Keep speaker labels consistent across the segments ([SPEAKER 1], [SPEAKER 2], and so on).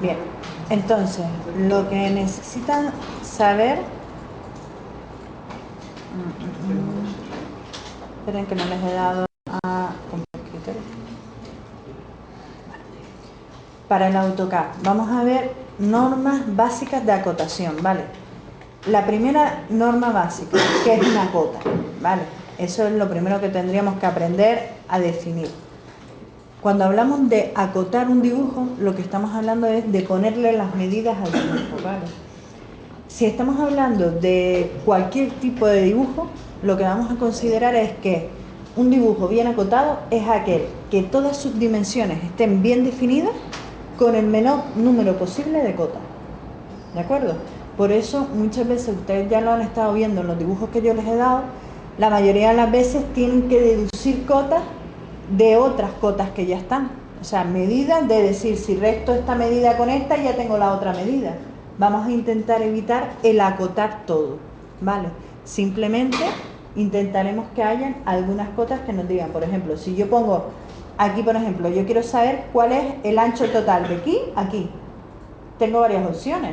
[SPEAKER 1] Bien, entonces, lo que necesitan saber... Esperen que no les he dado a compositor. Para el AutoCAD, vamos a ver normas básicas de acotación, ¿vale? La primera norma básica, que es una cota, ¿vale? Eso es lo primero que tendríamos que aprender a definir. Cuando hablamos de acotar un dibujo, lo que estamos hablando es de ponerle las medidas al dibujo, ¿vale? Si estamos hablando de cualquier tipo de dibujo, lo que vamos a considerar es que un dibujo bien acotado es aquel que todas sus dimensiones estén bien definidas con el menor número posible de cotas. ¿De acuerdo? Por eso muchas veces, ustedes ya lo han estado viendo en los dibujos que yo les he dado, la mayoría de las veces tienen que deducir cotas de otras cotas que ya están. O sea, medidas de decir, si resto esta medida con esta, ya tengo la otra medida. Vamos a intentar evitar el acotar todo, ¿vale? Simplemente intentaremos que hayan algunas cotas que nos digan, por ejemplo, si yo pongo aquí, por ejemplo, yo quiero saber cuál es el ancho total de aquí a aquí. Tengo varias opciones.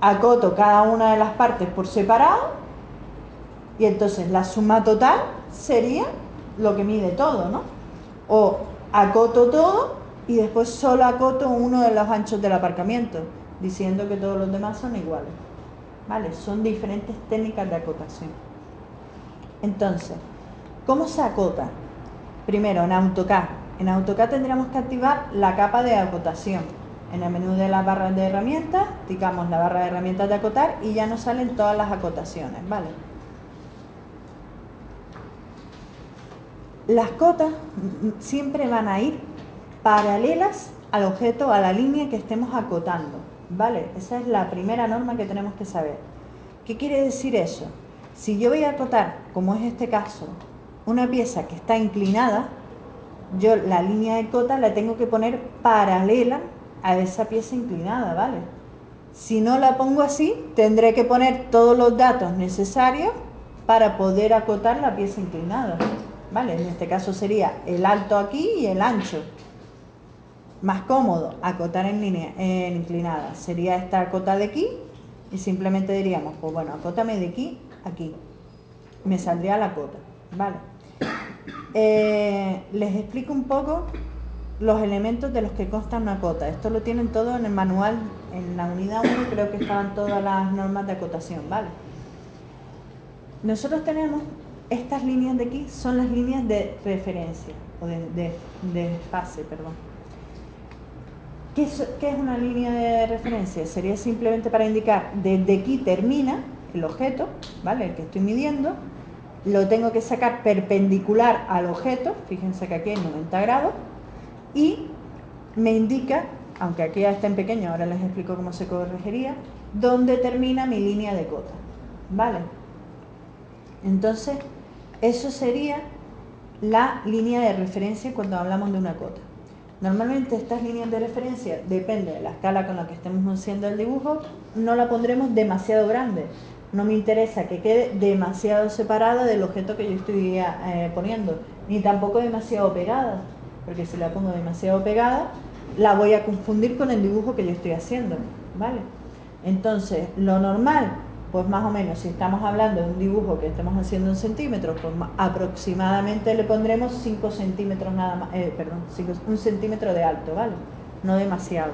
[SPEAKER 1] Acoto cada una de las partes por separado y entonces la suma total sería lo que mide todo, ¿no? O acoto todo y después solo acoto uno de los anchos del aparcamiento, diciendo que todos los demás son iguales. ¿Vale? Son diferentes técnicas de acotación. Entonces, ¿cómo se acota? Primero, en AutoCAD. En AutoCAD tendríamos que activar la capa de acotación. En el menú de las barras de herramientas, picamos la barra de herramientas de acotar y ya nos salen todas las acotaciones, ¿vale? Las cotas siempre van a ir paralelas al objeto, a la línea que estemos acotando, ¿vale? Esa es la primera norma que tenemos que saber. ¿Qué quiere decir eso? Si yo voy a acotar, como es este caso, una pieza que está inclinada, yo la línea de cota la tengo que poner paralela a esa pieza inclinada, ¿vale? Si no la pongo así, tendré que poner todos los datos necesarios para poder acotar la pieza inclinada, ¿vale? En este caso sería el alto aquí y el ancho. Más cómodo, acotar en línea inclinada. Sería esta cota de aquí y simplemente diríamos, pues bueno, acótame de aquí a aquí. Me saldría la cota, ¿vale? Les explico un poco los elementos de los que consta una cota. Esto lo tienen todo en el manual, en la unidad 1 creo que estaban todas las normas de acotación, ¿vale? Nosotros tenemos estas líneas de aquí, son las líneas de referencia, o de fase, perdón. ¿Qué es una línea de referencia? Sería simplemente para indicar desde aquí termina el objeto, ¿vale? El que estoy midiendo, lo tengo que sacar perpendicular al objeto, fíjense que aquí hay 90 grados, y me indica, aunque aquí ya está en pequeño, ahora les explico cómo se corregiría, dónde termina mi línea de cota, ¿vale? Entonces, eso sería la línea de referencia cuando hablamos de una cota. Normalmente estas líneas de referencia, depende de la escala con la que estemos haciendo el dibujo, no la pondremos demasiado grande. No me interesa que quede demasiado separada del objeto que yo estoy poniendo, ni tampoco demasiado pegada, porque si la pongo demasiado pegada, la voy a confundir con el dibujo que yo estoy haciendo, ¿vale? Entonces, lo normal, pues más o menos, si estamos hablando de un dibujo que estemos haciendo en centímetros, pues aproximadamente le pondremos 5 centímetros nada más, un centímetro de alto, ¿vale? No demasiado.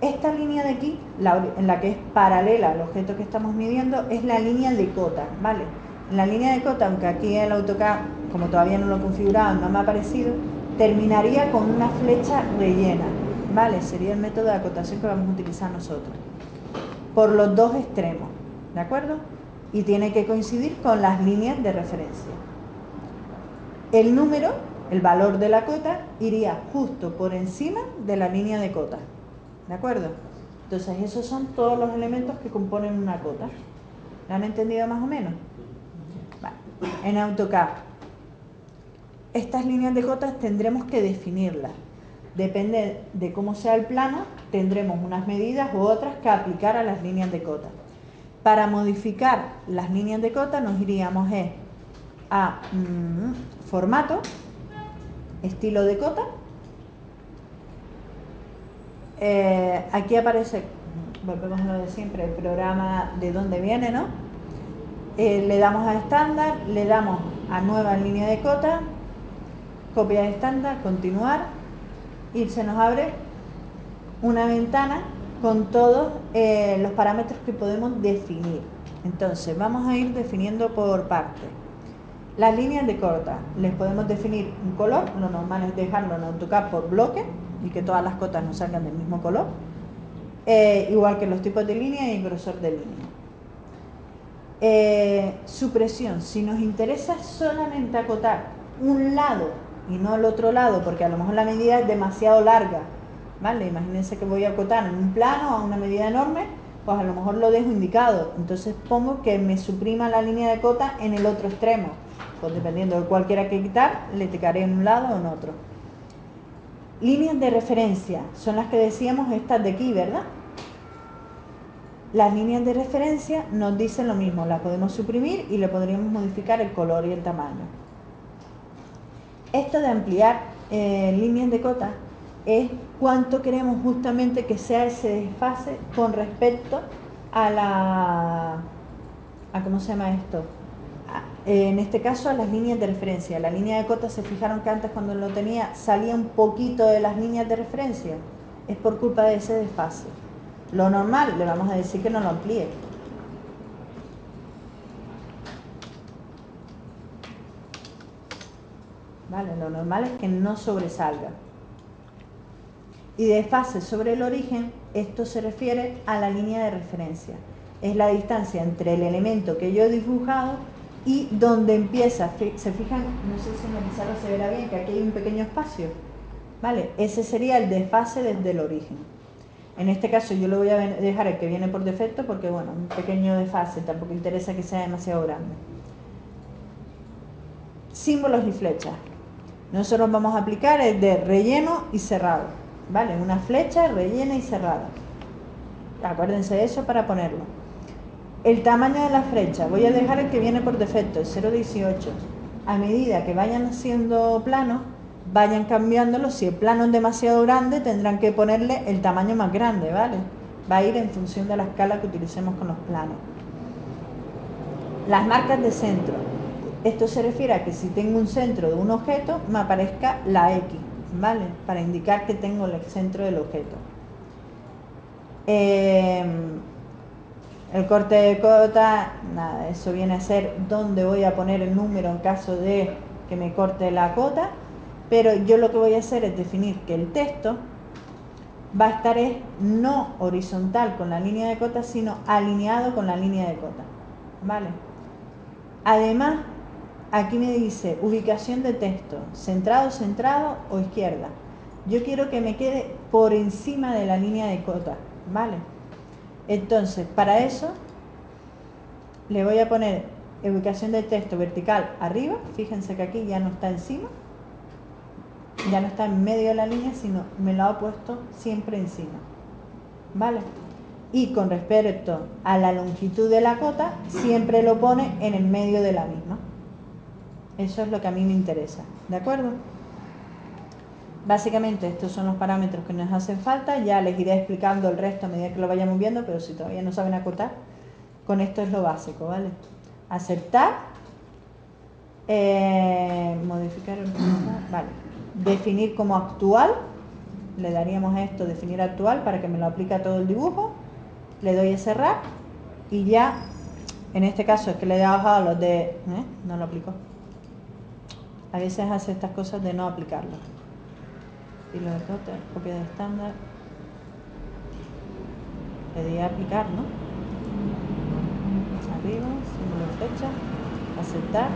[SPEAKER 1] Esta línea de aquí, en la que es paralela al objeto que estamos midiendo, es la línea de cota, ¿vale? La línea de cota, aunque aquí el AutoCAD, como todavía no lo he configurado, no me ha aparecido, terminaría con una flecha rellena, ¿vale? Sería el método de acotación que vamos a utilizar nosotros. Por los dos extremos, ¿de acuerdo? Y tiene que coincidir con las líneas de referencia. El número, el valor de la cota, iría justo por encima de la línea de cota, ¿de acuerdo? Entonces esos son todos los elementos que componen una cota. ¿Lo han entendido más o menos? Vale. En AutoCAD, estas líneas de cotas tendremos que definirlas. Depende de cómo sea el plano, tendremos unas medidas u otras que aplicar a las líneas de cota. Para modificar las líneas de cota nos iríamos a formato, estilo de cota, aquí aparece, volvemos a lo de siempre, el programa de dónde viene, ¿no? Le damos a estándar, le damos a nueva línea de cota, copia de estándar, continuar, y se nos abre una ventana con todos los parámetros que podemos definir. Entonces vamos a ir definiendo por parte. Las líneas de cota, les podemos definir un color, lo normal es dejarlo en AutoCAD por bloque y que todas las cotas nos salgan del mismo color, igual que los tipos de línea y el grosor de línea. Supresión, si nos interesa solamente acotar un lado y no el otro lado, porque a lo mejor la medida es demasiado larga, ¿vale? Imagínense que voy a acotar en un plano a una medida enorme, pues a lo mejor lo dejo indicado, entonces pongo que me suprima la línea de cota en el otro extremo, pues dependiendo de cuál quiera que quitar, le ticaré en un lado o en otro. Líneas de referencia, son las que decíamos estas de aquí, ¿verdad? Las líneas de referencia nos dicen lo mismo, las podemos suprimir y le podríamos modificar el color y el tamaño. Esto de ampliar líneas de cota es cuánto queremos justamente que sea ese desfase con respecto a ¿cómo se llama esto? En este caso a las líneas de referencia. La línea de cota, se fijaron que antes cuando lo tenía salía un poquito de las líneas de referencia, es por culpa de ese desfase. Lo normal, le vamos a decir que no lo amplíe. Vale, lo normal es que no sobresalga. Y desfase sobre el origen, esto se refiere a la línea de referencia. Es la distancia entre el elemento que yo he dibujado y donde empieza. Se fijan, no sé si en la pizarra se verá bien, que aquí hay un pequeño espacio. Vale, ese sería el desfase desde el origen. En este caso yo lo voy a dejar el que viene por defecto porque, bueno, un pequeño desfase, tampoco interesa que sea demasiado grande. Símbolos y flechas. Nosotros vamos a aplicar el de relleno y cerrado, ¿vale? Una flecha rellena y cerrada. Acuérdense de eso para ponerlo. El tamaño de la flecha, voy a dejar el que viene por defecto, el 0,18. A medida que vayan haciendo planos, vayan cambiándolo. Si el plano es demasiado grande, tendrán que ponerle el tamaño más grande, ¿vale? Va a ir en función de la escala que utilicemos con los planos. Las marcas de centro. Esto se refiere a que si tengo un centro de un objeto, me aparezca la X, ¿vale? Para indicar que tengo el centro del objeto. El corte de cota, nada, eso viene a ser donde voy a poner el número en caso de que me corte la cota, pero yo lo que voy a hacer es definir que el texto va a estar no horizontal con la línea de cota, sino alineado con la línea de cota, ¿vale? Además, aquí me dice ubicación de texto, centrado, centrado o izquierda. Yo quiero que me quede por encima de la línea de cota, ¿vale? Entonces, para eso le voy a poner ubicación de texto vertical arriba. Fíjense que aquí ya no está encima, ya no está en medio de la línea, sino me lo ha puesto siempre encima, ¿vale? Y con respecto a la longitud de la cota, siempre lo pone en el medio de la misma. Eso es lo que a mí me interesa, ¿de acuerdo? Básicamente estos son los parámetros que nos hacen falta. Ya les iré explicando el resto a medida que lo vayamos viendo, pero si todavía no saben acotar, con esto es lo básico, ¿vale? Aceptar, modificar, vale. Definir como actual, le daríamos a esto definir actual para que me lo aplique a todo el dibujo. Le doy a cerrar y ya, en este caso es que le he dado a los de, no lo aplicó. A veces hace estas cosas de no aplicarlo. Estilo de cota, copia de estándar. Le di a aplicar, ¿no? Arriba, símbolo de fecha, aceptar.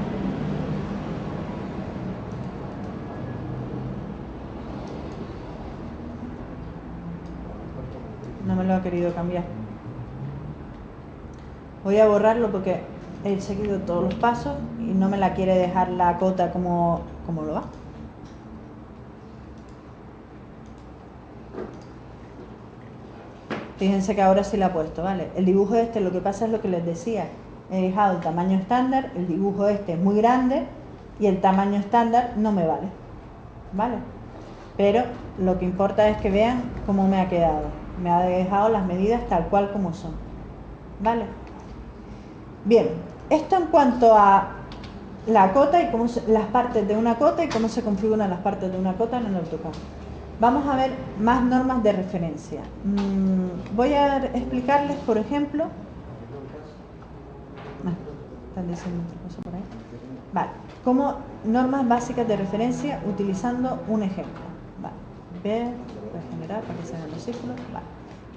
[SPEAKER 1] No me lo ha querido cambiar. Voy a borrarlo porque he seguido todos los pasos y no me la quiere dejar la cota como lo va. Fíjense que ahora sí la he puesto, ¿vale? El dibujo este, lo que pasa es lo que les decía. He dejado el tamaño estándar, el dibujo este es muy grande y el tamaño estándar no me vale, ¿vale? pero lo que importa es que vean cómo me ha quedado. Me ha dejado las medidas tal cual como son, ¿vale? Bien, esto en cuanto a la cota y las partes de una cota y cómo se configuran las partes de una cota en el AutoCAD. Vamos a ver más normas de referencia. Voy a explicarles, por ejemplo... ¿Están diciendo otra cosa por ahí? Vale, como normas básicas de referencia utilizando un ejemplo. Vale, ver, regenerar para que se hagan los círculos. Vale.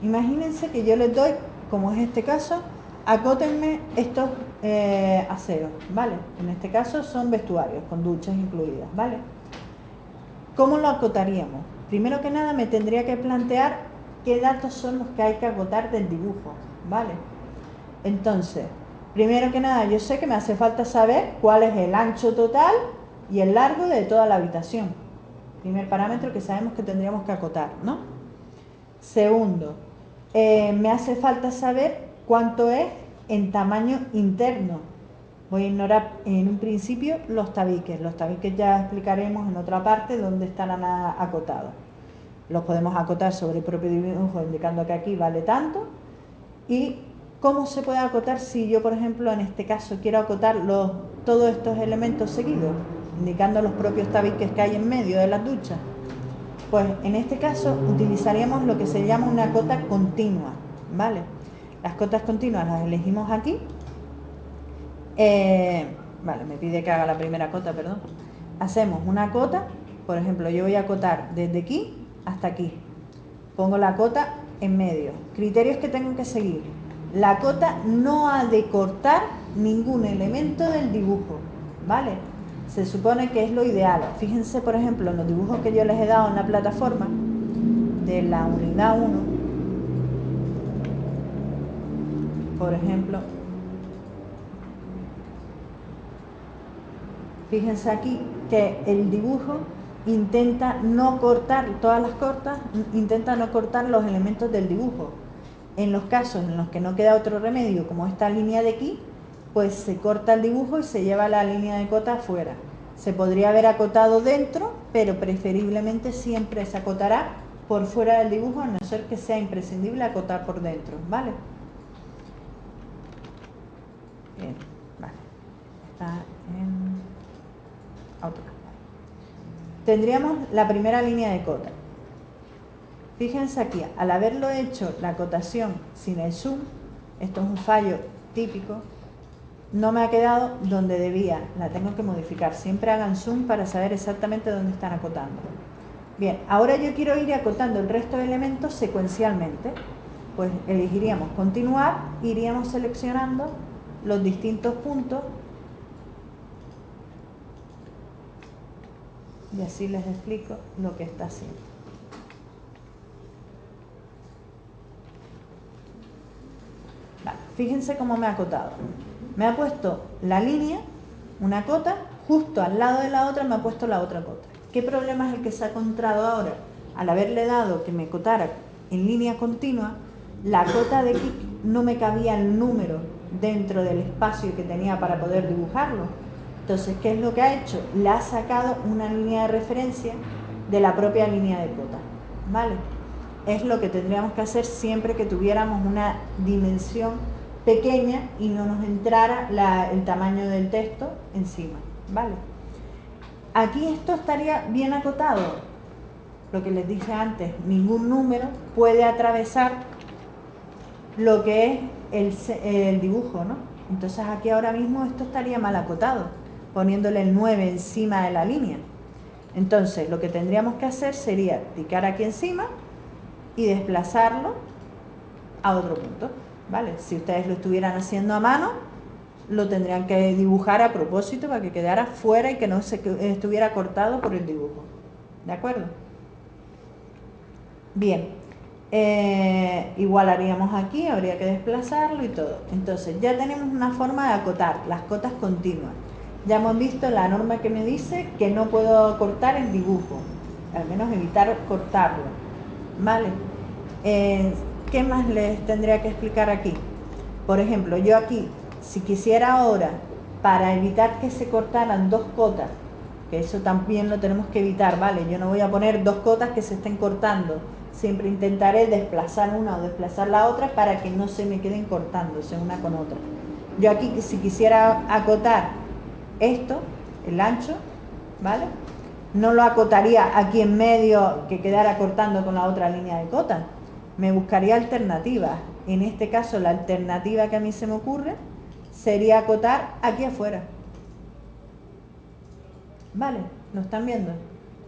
[SPEAKER 1] Imagínense que yo les doy, como es este caso, acótenme estos aseos, ¿vale? En este caso son vestuarios, con duchas incluidas, ¿vale? ¿Cómo lo acotaríamos? Primero que nada me tendría que plantear qué datos son los que hay que acotar del dibujo, ¿vale? Entonces, primero que nada yo sé que me hace falta saber cuál es el ancho total y el largo de toda la habitación. Primer parámetro que sabemos que tendríamos que acotar, ¿no? Segundo, me hace falta saber cuánto es en tamaño interno. Voy a ignorar en un principio los tabiques. Los tabiques ya explicaremos en otra parte dónde estarán acotados. Los podemos acotar sobre el propio dibujo indicando que aquí vale tanto. ¿Y cómo se puede acotar si yo, por ejemplo, en este caso quiero acotar todos estos elementos seguidos, indicando los propios tabiques que hay en medio de las duchas? Pues en este caso utilizaríamos lo que se llama una cota continua, ¿vale? Las cotas continuas las elegimos aquí. Vale, me pide que haga la primera cota, perdón. Hacemos una cota, por ejemplo, yo voy a acotar desde aquí hasta aquí. Pongo la cota en medio. Criterios que tengo que seguir. La cota no ha de cortar ningún elemento del dibujo, ¿vale? Se supone que es lo ideal. Fíjense, por ejemplo, en los dibujos que yo les he dado en la plataforma de la unidad 1, por ejemplo, fíjense aquí que el dibujo intenta no cortar, todas las cortas, intenta no cortar los elementos del dibujo. En los casos en los que no queda otro remedio, como esta línea de aquí, pues se corta el dibujo y se lleva la línea de cota afuera. Se podría haber acotado dentro, pero preferiblemente siempre se acotará por fuera del dibujo, a no ser que sea imprescindible acotar por dentro, ¿vale? Bien, vale. Está en AutoCAD. Tendríamos la primera línea de cota. Fíjense aquí, al haberlo hecho la acotación sin el zoom, esto es un fallo típico, no me ha quedado donde debía, la tengo que modificar. Siempre hagan zoom para saber exactamente dónde están acotando. Bien, ahora yo quiero ir acotando el resto de elementos secuencialmente. Pues elegiríamos continuar, iríamos seleccionando los distintos puntos y así les explico lo que está haciendo. Vale, fíjense cómo me ha acotado. Me ha puesto la línea, una cota, justo al lado de la otra me ha puesto la otra cota. ¿Qué problema es el que se ha encontrado ahora? Al haberle dado que me cotara en línea continua, la cota de aquí no me cabía el número dentro del espacio que tenía para poder dibujarlo. Entonces, ¿qué es lo que ha hecho? Le ha sacado una línea de referencia de la propia línea de cota, ¿vale? Es lo que tendríamos que hacer siempre que tuviéramos una dimensión pequeña y no nos entrara el tamaño del texto encima, ¿vale? Aquí esto estaría bien acotado. Lo que les dije antes, ningún número puede atravesar lo que es el dibujo, ¿no? Entonces aquí ahora mismo esto estaría mal acotado, poniéndole el 9 encima de la línea. Entonces lo que tendríamos que hacer sería picar aquí encima y desplazarlo a otro punto, ¿vale? Si ustedes lo estuvieran haciendo a mano, lo tendrían que dibujar a propósito para que quedara fuera y que no estuviera cortado por el dibujo, ¿de acuerdo? Bien, igual haríamos aquí, habría que desplazarlo y todo. Entonces ya tenemos una forma de acotar, las cotas continuas. Ya hemos visto la norma que me dice que no puedo cortar el dibujo, al menos evitar cortarlo, ¿vale? ¿Qué más les tendría que explicar aquí? Por ejemplo, yo aquí, si quisiera ahora, para evitar que se cortaran dos cotas, que eso también lo tenemos que evitar, ¿vale? Yo no voy a poner dos cotas que se estén cortando, siempre intentaré desplazar una o desplazar la otra para que no se me queden cortándose una con otra. Yo aquí, si quisiera acotar esto, el ancho, ¿vale? No lo acotaría aquí en medio que quedara cortando con la otra línea de cota. Me buscaría alternativas. En este caso, la alternativa que a mí se me ocurre sería acotar aquí afuera. ¿Vale? ¿Lo están viendo?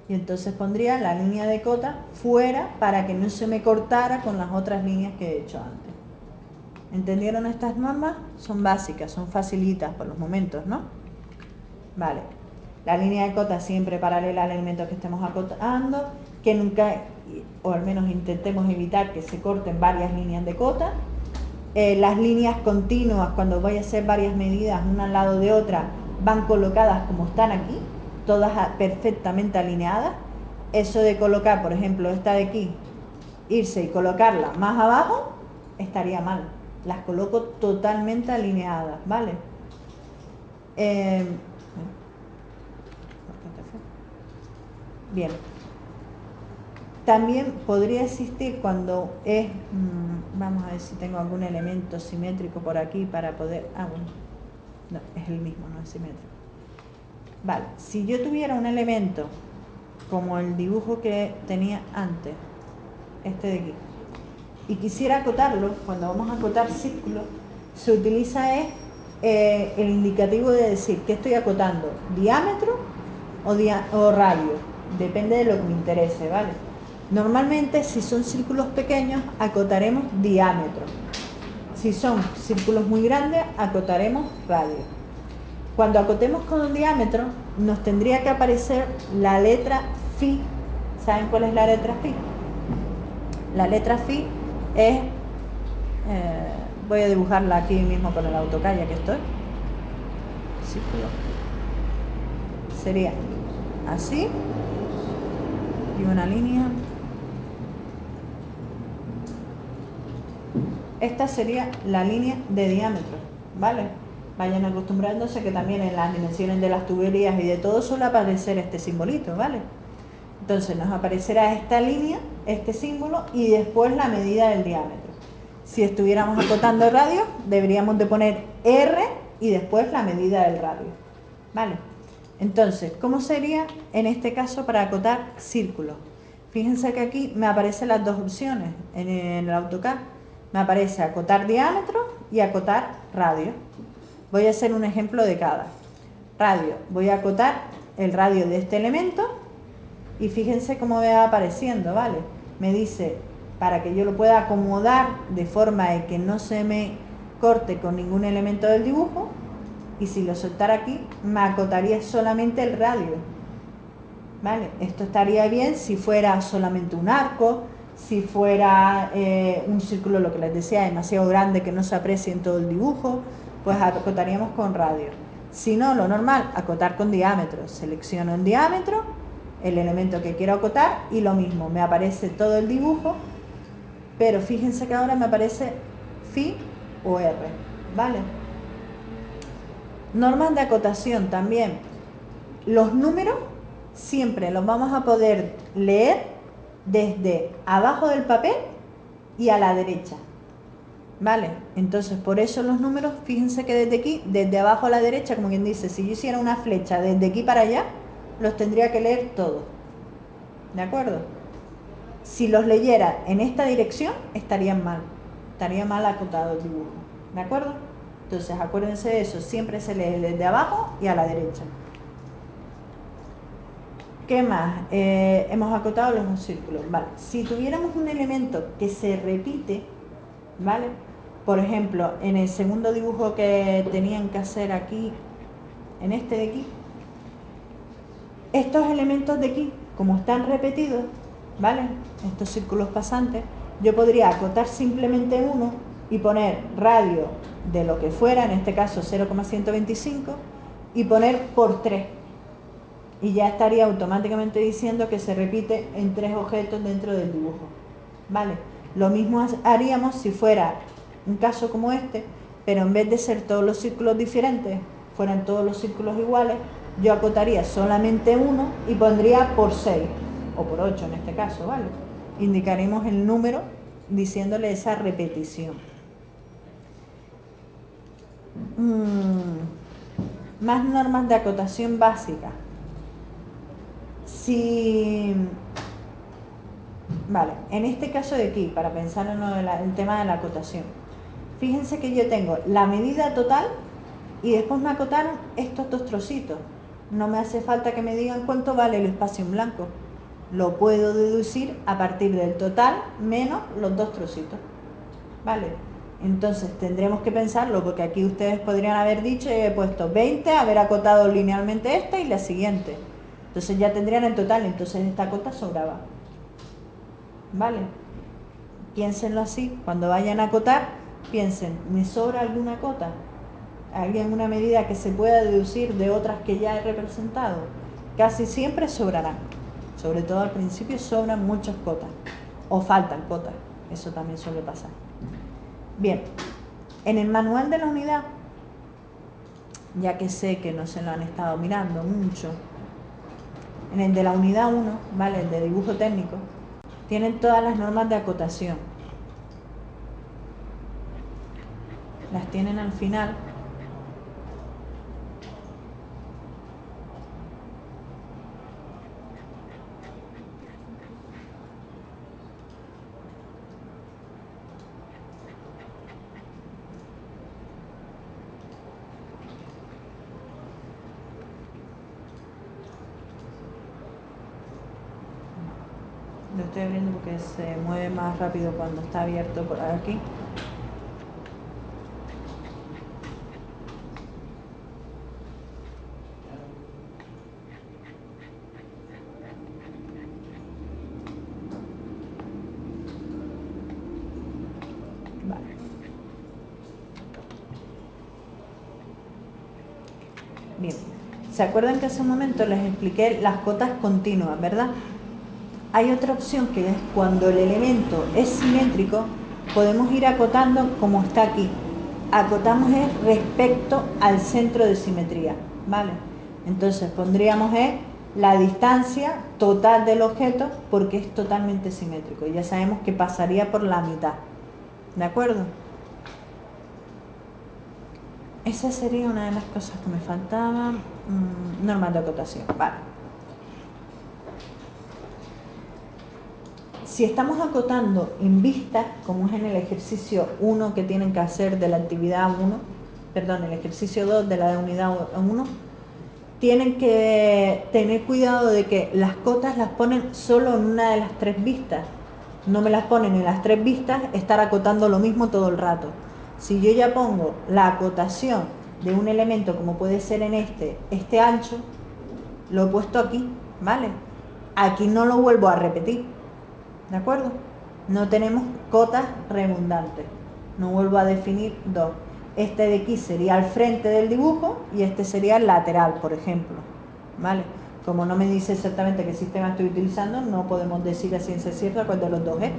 [SPEAKER 1] Y entonces pondría la línea de cota fuera para que no se me cortara con las otras líneas que he hecho antes. ¿Entendieron estas normas? Son básicas, son facilitas por los momentos, ¿no? Vale. La línea de cota siempre paralela al elemento que estemos acotando, que nunca, o al menos intentemos evitar que se corten varias líneas de cota. Las líneas continuas, cuando voy a hacer varias medidas una al lado de otra, van colocadas como están aquí, todas perfectamente alineadas. Eso de colocar, por ejemplo, esta de aquí, irse y colocarla más abajo, estaría mal. Las coloco totalmente alineadas, ¿vale? Bien. También podría existir cuando es, vamos a ver si tengo algún elemento simétrico por aquí para poder, bueno, no, es el mismo, no es simétrico. Vale, si yo tuviera un elemento como el dibujo que tenía antes, este de aquí, y quisiera acotarlo, cuando vamos a acotar círculos, se utiliza el indicativo de decir que estoy acotando diámetro o radio, depende de lo que me interese, ¿vale? Normalmente, si son círculos pequeños, acotaremos diámetro. Si son círculos muy grandes, acotaremos radio. Cuando acotemos con un diámetro, nos tendría que aparecer la letra Φ. ¿Saben cuál es la letra Φ? La letra Φ es... voy a dibujarla aquí mismo con el AutoCAD, ya que estoy. Círculo. Sería así. Y una línea. Esta sería la línea de diámetro, ¿vale? Vayan acostumbrándose que también en las dimensiones de las tuberías y de todo suele aparecer este simbolito, ¿vale? Entonces nos aparecerá esta línea, este símbolo y después la medida del diámetro. Si estuviéramos acotando radio, deberíamos de poner R y después la medida del radio, ¿vale? Entonces, ¿cómo sería en este caso para acotar círculos? Fíjense que aquí me aparecen las dos opciones en el AutoCAD. Me aparece acotar diámetro y acotar radio. Voy a hacer un ejemplo de cada. Radio, voy a acotar el radio de este elemento y fíjense cómo me va apareciendo, ¿vale? Me dice, para que yo lo pueda acomodar de forma de que no se me corte con ningún elemento del dibujo, y si lo soltara aquí, me acotaría solamente el radio, ¿vale? Esto estaría bien si fuera solamente un arco, si fuera un círculo, lo que les decía, demasiado grande que no se aprecie en todo el dibujo, pues acotaríamos con radio. Si no, lo normal, acotar con diámetro. Selecciono el diámetro, el elemento que quiero acotar y lo mismo, me aparece todo el dibujo, pero fíjense que ahora me aparece Φ o R, ¿vale? Normas de acotación también. Los números siempre los vamos a poder leer desde abajo del papel y a la derecha, ¿vale? Entonces, por eso los números, fíjense que desde aquí, desde abajo a la derecha, como quien dice, si yo hiciera una flecha desde aquí para allá, los tendría que leer todos, ¿de acuerdo? Si los leyera en esta dirección, estaría mal acotado el dibujo, ¿de acuerdo? Entonces, acuérdense de eso, siempre se lee desde abajo y a la derecha. ¿Qué más? Hemos acotado los círculos, ¿vale? Si tuviéramos un elemento que se repite, ¿vale? Por ejemplo, en el segundo dibujo que tenían que hacer aquí, en este de aquí, estos elementos de aquí, como están repetidos, ¿vale? Estos círculos pasantes, yo podría acotar simplemente uno y poner radio de lo que fuera, en este caso 0,125, y poner por 3. Y ya estaría automáticamente diciendo que se repite en 3 objetos dentro del dibujo, ¿vale? Lo mismo haríamos si fuera un caso como este, pero en vez de ser todos los círculos diferentes, fueran todos los círculos iguales, yo acotaría solamente 1 y pondría por 6 o por 8 en este caso, ¿vale? Indicaremos el número diciéndole esa repetición. Más normas de acotación básica. Si, vale, en este caso de aquí, para pensar en el tema de la acotación, fíjense que yo tengo la medida total y después me acotaron estos dos trocitos. No me hace falta que me digan cuánto vale el espacio en blanco. Lo puedo deducir a partir del total menos los dos trocitos. ¿Vale? Entonces tendremos que pensarlo, porque aquí ustedes podrían haber dicho, he puesto 20, haber acotado linealmente esta y la siguiente. Entonces ya tendrían el total, entonces esta cota sobraba. ¿Vale? Piénsenlo así, cuando vayan a acotar, piensen, ¿me sobra alguna cota? ¿Hay alguna medida que se pueda deducir de otras que ya he representado? Casi siempre sobrarán. Sobre todo al principio sobran muchas cotas. O faltan cotas. Eso también suele pasar. Bien. En el manual de la unidad, ya que sé que no se lo han estado mirando mucho, en el de la unidad 1, ¿vale? El de dibujo técnico, tienen todas las normas de acotación. Las tienen al final. Lo estoy abriendo porque se mueve más rápido cuando está abierto por aquí. Vale. Bien. ¿Se acuerdan que hace un momento les expliqué las cotas continuas, verdad? Hay otra opción que es cuando el elemento es simétrico, podemos ir acotando como está aquí. Acotamos es respecto al centro de simetría, ¿vale? Entonces pondríamos la distancia total del objeto porque es totalmente simétrico. Ya sabemos que pasaría por la mitad, ¿de acuerdo? Esa sería una de las cosas que me faltaban. Normas de acotación, vale. Si estamos acotando en vista, como es en el ejercicio 1 que tienen que hacer de la actividad 1, perdón, el ejercicio 2 de la unidad 1, tienen que tener cuidado de que las cotas las ponen solo en una de las tres vistas. No me las ponen en las tres vistas, estar acotando lo mismo todo el rato. Si yo ya pongo la acotación de un elemento como puede ser en este ancho, lo he puesto aquí, ¿vale? Aquí no lo vuelvo a repetir. ¿De acuerdo? No tenemos cotas redundantes. No vuelvo a definir dos. Este de aquí sería al frente del dibujo y este sería el lateral, por ejemplo. ¿Vale? Como no me dice exactamente qué sistema estoy utilizando, no podemos decir a ciencia cierta cuál de los dos es.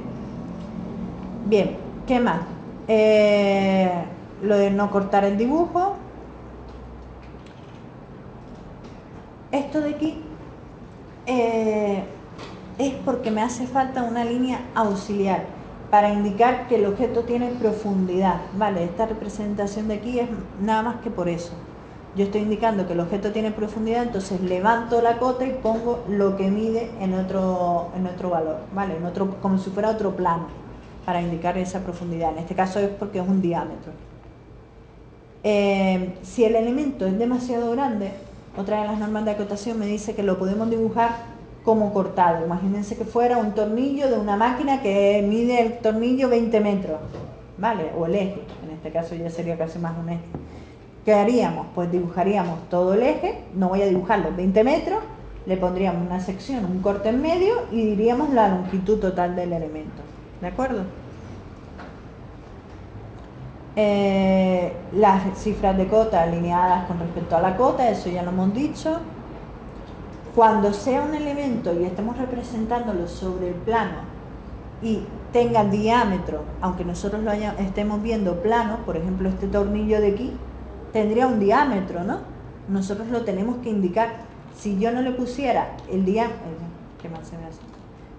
[SPEAKER 1] Bien, ¿qué más? Lo de no cortar el dibujo. Esto de aquí es porque me hace falta una línea auxiliar para indicar que el objeto tiene profundidad, ¿vale? Esta representación de aquí es nada más que por eso. Yo estoy indicando que el objeto tiene profundidad, entonces levanto la cota y pongo lo que mide en otro valor, ¿vale? Como si fuera otro plano, para indicar esa profundidad. En este caso es porque es un diámetro. Si el elemento es demasiado grande, otra de las normas de acotación me dice que lo podemos dibujar como cortado. Imagínense que fuera un tornillo de una máquina que mide el tornillo 20 metros, ¿vale? O el eje, en este caso ya sería casi más un eje. ¿Qué haríamos? Pues dibujaríamos todo el eje, no voy a dibujar los 20 metros, le pondríamos una sección, un corte en medio y diríamos la longitud total del elemento, ¿de acuerdo? Las cifras de cota alineadas con respecto a la cota, eso ya lo hemos dicho. Cuando sea un elemento y estemos representándolo sobre el plano y tenga diámetro, aunque nosotros estemos viendo plano, por ejemplo este tornillo de aquí, tendría un diámetro, ¿no? nosotros lo tenemos que indicar. Si yo no le pusiera el diámetro, ¿qué más se me hace?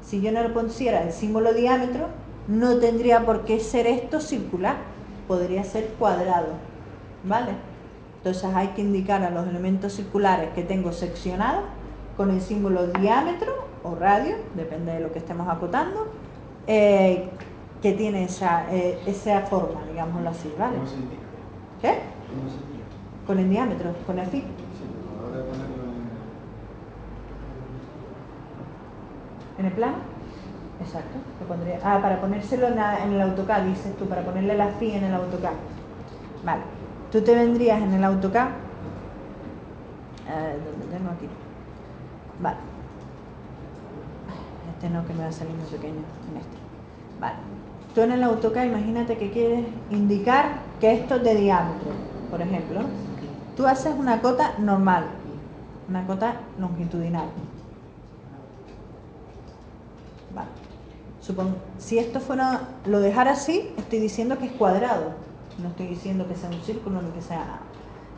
[SPEAKER 1] Si yo no le pusiera el símbolo diámetro, no tendría por qué ser esto circular, podría ser cuadrado, ¿vale? Entonces hay que indicar a los elementos circulares que tengo seccionados con el símbolo diámetro o radio, depende de lo que estemos acotando, que tiene esa forma, digámoslo así, ¿vale?
[SPEAKER 2] ¿Cómo se indica?
[SPEAKER 1] ¿Qué?
[SPEAKER 2] ¿Cómo se indica?
[SPEAKER 1] Con el diámetro, con el phi.
[SPEAKER 2] Sí, pero ahora ponerlo
[SPEAKER 1] ¿En el plano? Exacto, lo pondría. Ah, para ponérselo en el AutoCAD, dices tú, para ponerle la phi en el AutoCAD. Vale, tú te vendrías en el AutoCAD, ¿dónde tengo aquí? Vale, este no, que me va a salir muy pequeño, en este. Vale, tú en el AutoCAD imagínate que quieres indicar que esto es de diámetro, por ejemplo. Tú haces una cota normal, una cota longitudinal. Vale. Si esto fuera, lo dejara así, estoy diciendo que es cuadrado, no estoy diciendo que sea un círculo ni que sea nada.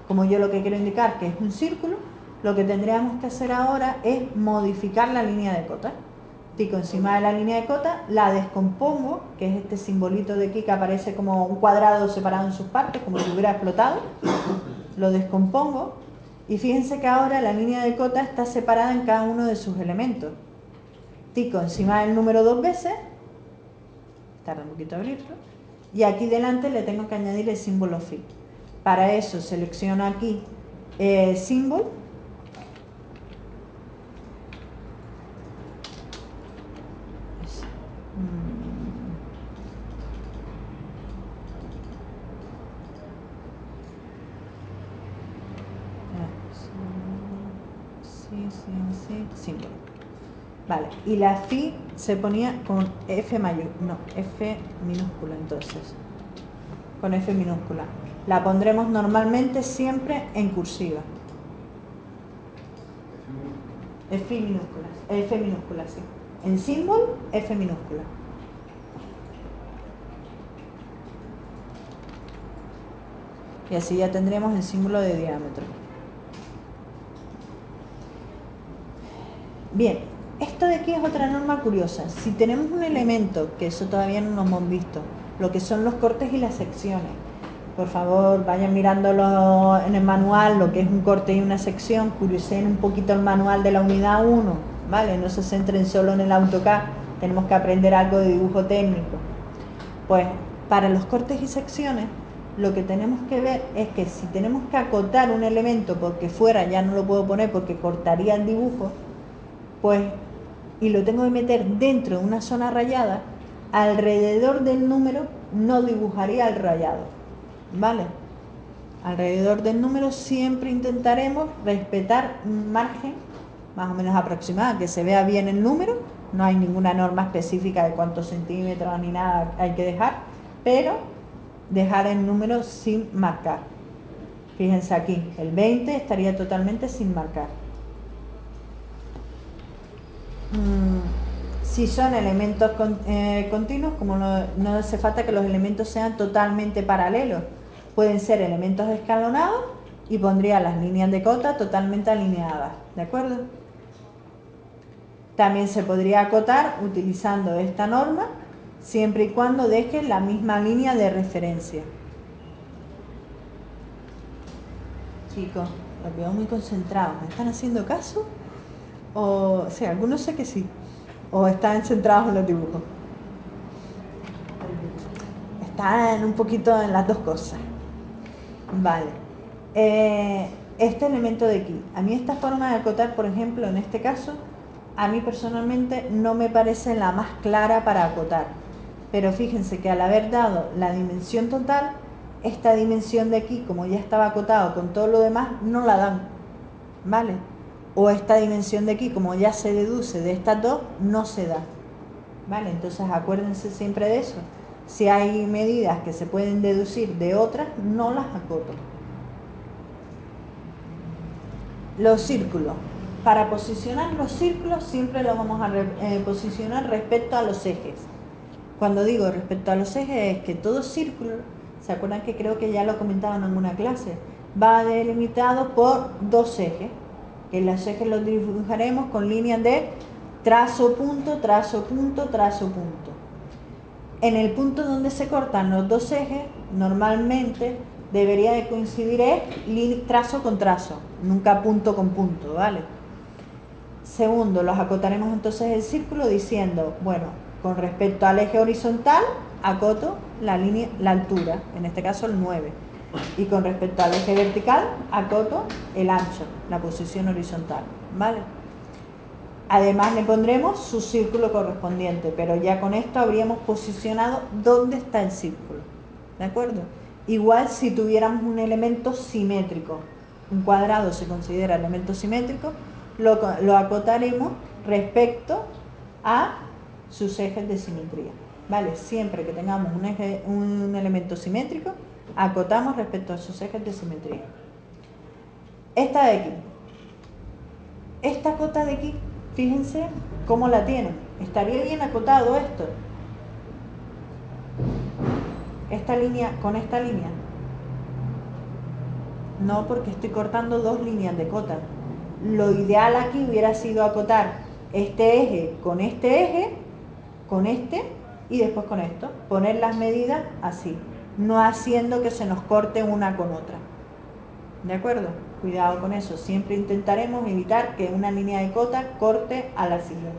[SPEAKER 1] Como yo lo que quiero indicar que es un círculo, lo que tendríamos que hacer ahora es modificar la línea de cota. Pico encima de la línea de cota, la descompongo, que es este simbolito de aquí que aparece como un cuadrado separado en sus partes, como si hubiera explotado. Lo descompongo y fíjense que ahora la línea de cota está separada en cada uno de sus elementos. Tico encima del número 2 veces, tarda un poquito abrirlo, y aquí delante le tengo que añadir el símbolo phi. Para eso selecciono aquí símbolo, símbolo. Vale, y la phi se ponía con F mayúscula, no, F minúscula entonces, con F minúscula. La pondremos normalmente siempre en cursiva. F minúscula, sí. En símbolo, F minúscula. Y así ya tendremos el símbolo de diámetro. Bien, esto de aquí es otra norma curiosa. Si tenemos un elemento, que eso todavía no lo hemos visto, lo que son los cortes y las secciones. Por favor, vayan mirándolo en el manual, lo que es un corte y una sección, curioseen un poquito el manual de la unidad 1, ¿vale? No se centren solo en el AutoCAD, tenemos que aprender algo de dibujo técnico. Pues, para los cortes y secciones, lo que tenemos que ver es que si tenemos que acotar un elemento porque fuera ya no lo puedo poner porque cortaría el dibujo, pues, y lo tengo que meter dentro de una zona rayada, alrededor del número no dibujaría el rayado, ¿vale? Alrededor del número siempre intentaremos respetar un margen más o menos aproximado, que se vea bien el número. No hay ninguna norma específica de cuántos centímetros ni nada hay que dejar, pero dejar el número sin marcar. Fíjense aquí, el 20 estaría totalmente sin marcar. Si son elementos continuos, como no hace falta que los elementos sean totalmente paralelos, pueden ser elementos escalonados y pondría las líneas de cota totalmente alineadas, ¿de acuerdo? También se podría acotar utilizando esta norma, siempre y cuando deje la misma línea de referencia. Chicos, los veo muy concentrados, ¿me están haciendo caso? O sea, algunos sé que sí, o están centrados en los dibujos. Están un poquito en las dos cosas. Vale. Este elemento de aquí, a mí esta forma de acotar, por ejemplo, en este caso, a mí personalmente no me parece la más clara para acotar. Pero fíjense que al haber dado la dimensión total, esta dimensión de aquí, como ya estaba acotado con todo lo demás, no la dan, ¿vale? O esta dimensión de aquí, como ya se deduce de estas dos, no se da, ¿vale? Entonces acuérdense siempre de eso. Si hay medidas que se pueden deducir de otras, no las acoto. Los círculos. Para posicionar los círculos siempre los vamos a posicionar respecto a los ejes. Cuando digo respecto a los ejes es que todo círculo, ¿se acuerdan que creo que ya lo comentaban en alguna clase? va delimitado por dos ejes, que los ejes los dibujaremos con líneas de trazo punto, trazo punto, trazo punto. En el punto donde se cortan los dos ejes, normalmente debería de coincidir trazo con trazo, nunca punto con punto, ¿vale? Segundo, los acotaremos entonces el círculo diciendo, bueno, con respecto al eje horizontal, acoto la altura, en este caso el 9. Y con respecto al eje vertical, acoto el ancho, la posición horizontal, ¿vale? Además le pondremos su círculo correspondiente, pero ya con esto habríamos posicionado dónde está el círculo, ¿de acuerdo? Igual si tuviéramos un elemento simétrico, un cuadrado se considera elemento simétrico, lo acotaremos respecto a sus ejes de simetría, ¿vale? Siempre que tengamos un elemento simétrico, acotamos respecto a sus ejes de simetría. Esta de aquí, esta cota de aquí, fíjense cómo la tienen. Estaría bien acotado esto. Esta línea con esta línea. No, porque estoy cortando dos líneas de cota. Lo ideal aquí hubiera sido acotar este eje, con este y después con esto. Poner las medidas así, no haciendo que se nos corte una con otra. ¿De acuerdo? Cuidado con eso. Siempre intentaremos evitar que una línea de cota corte a la siguiente.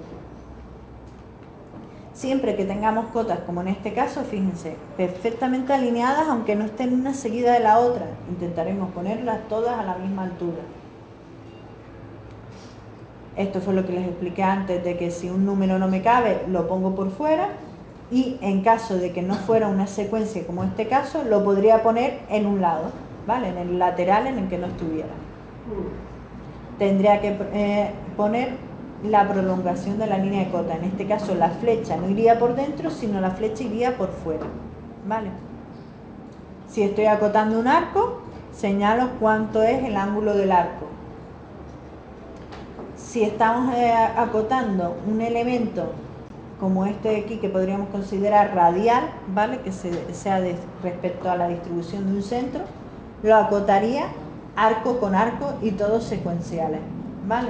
[SPEAKER 1] Siempre que tengamos cotas, como en este caso, fíjense, perfectamente alineadas, aunque no estén una seguida de la otra. Intentaremos ponerlas todas a la misma altura. Esto fue lo que les expliqué antes, de que si un número no me cabe, lo pongo por fuera. Y en caso de que no fuera una secuencia como este caso, lo podría poner en un lado, ¿vale? En el lateral en el que no estuviera. Tendría que poner la prolongación de la línea de cota. En este caso la flecha no iría por dentro, sino la flecha iría por fuera, ¿vale? Si estoy acotando un arco, señalo cuánto es el ángulo del arco. Si estamos acotando un elemento como este de aquí, que podríamos considerar radial, ¿vale? Que sea respecto a la distribución de un centro, lo acotaría arco con arco y todos secuenciales, ¿vale?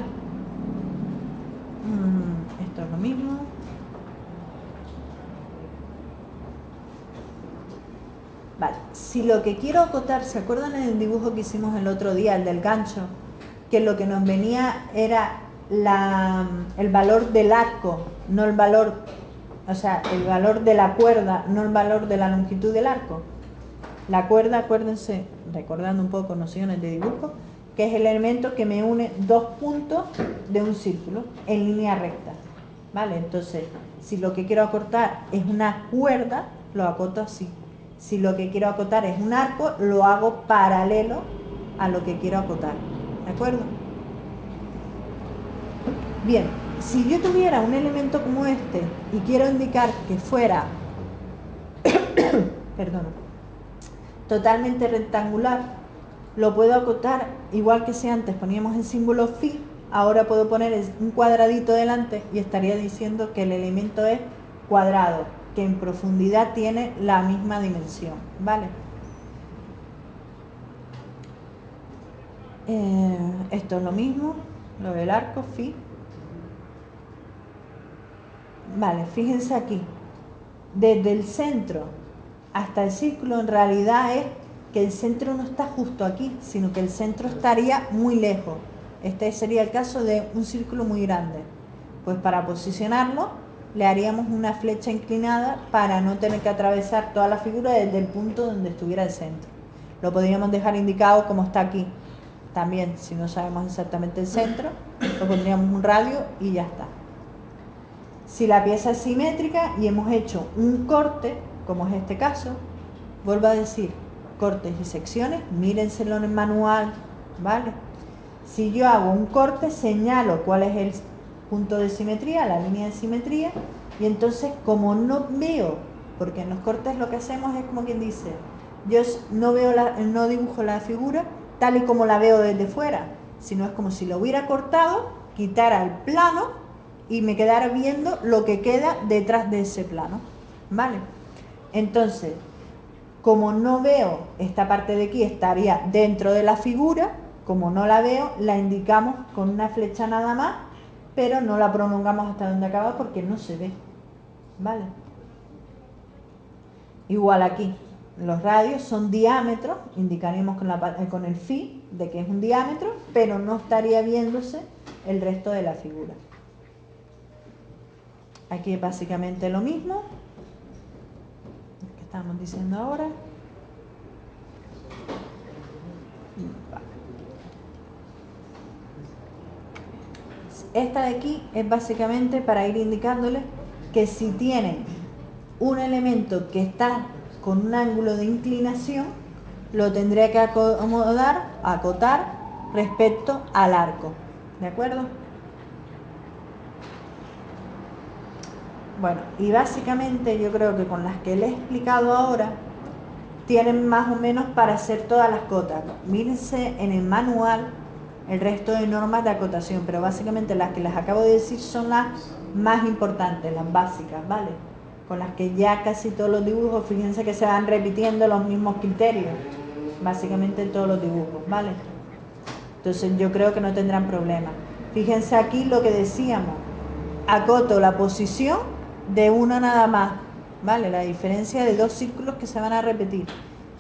[SPEAKER 1] Esto es lo mismo. Vale, si lo que quiero acotar, ¿se acuerdan en el dibujo que hicimos el otro día, el del gancho? Que lo que nos venía era el valor del arco, no el valor, o sea, el valor de la cuerda, no el valor de la longitud del arco. La cuerda, acuérdense, recordando un poco nociones de dibujo, que es el elemento que me une dos puntos de un círculo en línea recta, ¿vale? Entonces, si lo que quiero acortar es una cuerda, lo acoto así. Si lo que quiero acotar es un arco, lo hago paralelo a lo que quiero acotar, ¿de acuerdo? Bien, si yo tuviera un elemento como este y quiero indicar que fuera perdón, totalmente rectangular, lo puedo acotar igual que si antes poníamos el símbolo phi, ahora puedo poner un cuadradito delante y estaría diciendo que el elemento es cuadrado, que en profundidad tiene la misma dimensión, ¿vale? Esto es lo mismo, lo del arco, phi. Vale, fíjense aquí, desde el centro hasta el círculo en realidad es que el centro no está justo aquí, sino que el centro estaría muy lejos. Este sería el caso de un círculo muy grande. Pues para posicionarlo le haríamos una flecha inclinada para no tener que atravesar toda la figura desde el punto donde estuviera el centro. Lo podríamos dejar indicado como está aquí. También, si no sabemos exactamente el centro, lo pondríamos un radio y ya está. Si la pieza es simétrica y hemos hecho un corte, como es este caso, vuelvo a decir, cortes y secciones, mírenselo en el manual, ¿vale? Si yo hago un corte, señalo cuál es el punto de simetría, la línea de simetría, y entonces como no veo, porque en los cortes lo que hacemos es como quien dice, yo no dibujo la figura tal y como la veo desde fuera, sino es como si lo hubiera cortado, quitara el plano y me quedara viendo lo que queda detrás de ese plano, ¿vale? Entonces, Como no veo esta parte de aquí, estaría dentro de la figura. Como no la veo, la indicamos con una flecha nada más, pero no la prolongamos hasta donde acaba porque no se ve. ¿Vale? Igual aquí, los radios son diámetros, indicaremos con el phi de que es un diámetro, pero no estaría viéndose el resto de la figura. Aquí es básicamente lo mismo que estamos diciendo ahora. Esta de aquí es básicamente para ir indicándoles que si tienen un elemento que está con un ángulo de inclinación, lo tendré que acotar respecto al arco. ¿De acuerdo? Bueno, y básicamente yo creo que con las que le he explicado ahora, tienen más o menos para hacer todas las cotas. Mírense en el manual el resto de normas de acotación, pero básicamente las que les acabo de decir son las más importantes, las básicas, ¿vale? Con las que ya casi todos los dibujos, fíjense que se van repitiendo los mismos criterios, básicamente en todos los dibujos, ¿vale? Entonces yo creo que no tendrán problema. Fíjense aquí lo que decíamos, acoto la posición de una nada más, ¿vale? La diferencia de dos círculos que se van a repetir.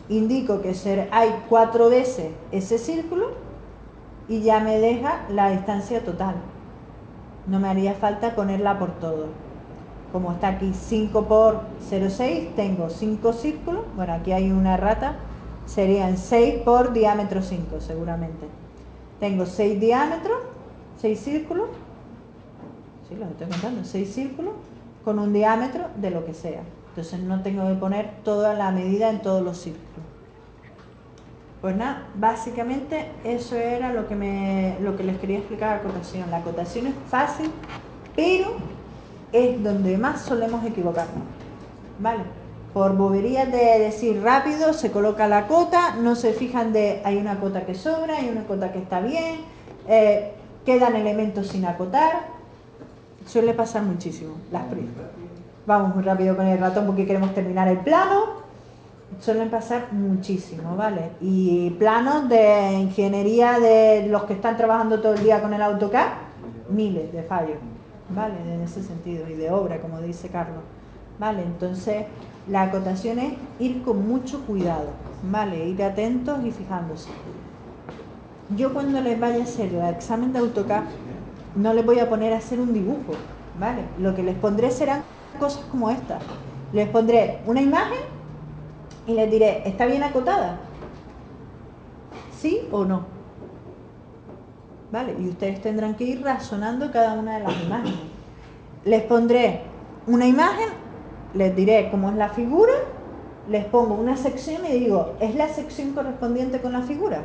[SPEAKER 1] Indico que hay 4 veces ese círculo y ya me deja la distancia total. No me haría falta ponerla por todo. Como está aquí 5 por 0,6, tengo 5 círculos. Bueno, aquí hay una errata. Serían 6 por diámetro 5, seguramente. Tengo 6 diámetros, 6 círculos. Sí, los estoy contando. 6 círculos con un diámetro de lo que sea. Entonces no tengo que poner toda la medida en todos los círculos. Pues nada, básicamente eso era lo que les quería explicar de acotación. La acotación es fácil, pero es donde más solemos equivocarnos, ¿vale? Por boberías de decir rápido, se coloca la cota, no se fijan de hay una cota que sobra, hay una cota que está bien, quedan elementos sin acotar, suele pasar muchísimo, las prisas. Vamos muy rápido con el ratón porque queremos terminar el plano. Suelen pasar muchísimo, ¿vale? Y planos de ingeniería de los que están trabajando todo el día con el AutoCAD, miles de fallos, ¿vale? En ese sentido, y de obra, como dice Carlos, ¿vale? Entonces, la acotación es ir con mucho cuidado, ¿vale? Ir atentos y fijándose. Yo cuando les vaya a hacer el examen de AutoCAD, no les voy a poner a hacer un dibujo, ¿vale? Lo que les pondré serán cosas como estas. Les pondré una imagen y les diré, ¿está bien acotada? ¿Sí o no? ¿Vale? Y ustedes tendrán que ir razonando cada una de las imágenes. Les pondré una imagen, les diré cómo es la figura, les pongo una sección y digo, ¿es la sección correspondiente con la figura?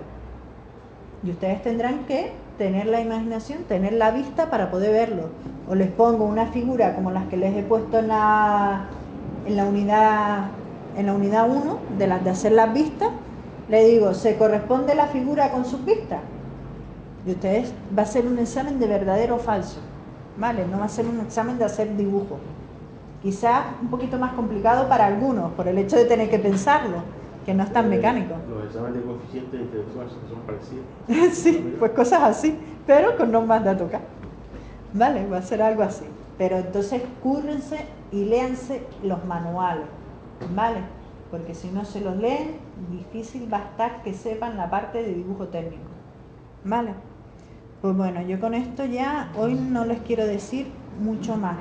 [SPEAKER 1] Y ustedes tendrán que tener la imaginación, tener la vista para poder verlo. O les pongo una figura como las que les he puesto en la unidad 1, de las de hacer las vistas, le digo, ¿se corresponde la figura con sus vistas? Y ustedes, va a ser un examen de verdadero o falso, ¿vale? No va a ser un examen de hacer dibujo. Quizás un poquito más complicado para algunos, por el hecho de tener que pensarlo, que no es tan mecánico.
[SPEAKER 3] Los exámenes de coeficiente intelectual son parecidos.
[SPEAKER 1] Sí, pues cosas así, pero con normas de AutoCAD. ¿Vale? Va a ser algo así. Pero entonces cúrrense y léanse los manuales, ¿vale? Porque si no se los leen, difícil va a estar que sepan la parte de dibujo técnico, ¿vale? Pues bueno, yo con esto ya hoy no les quiero decir mucho más.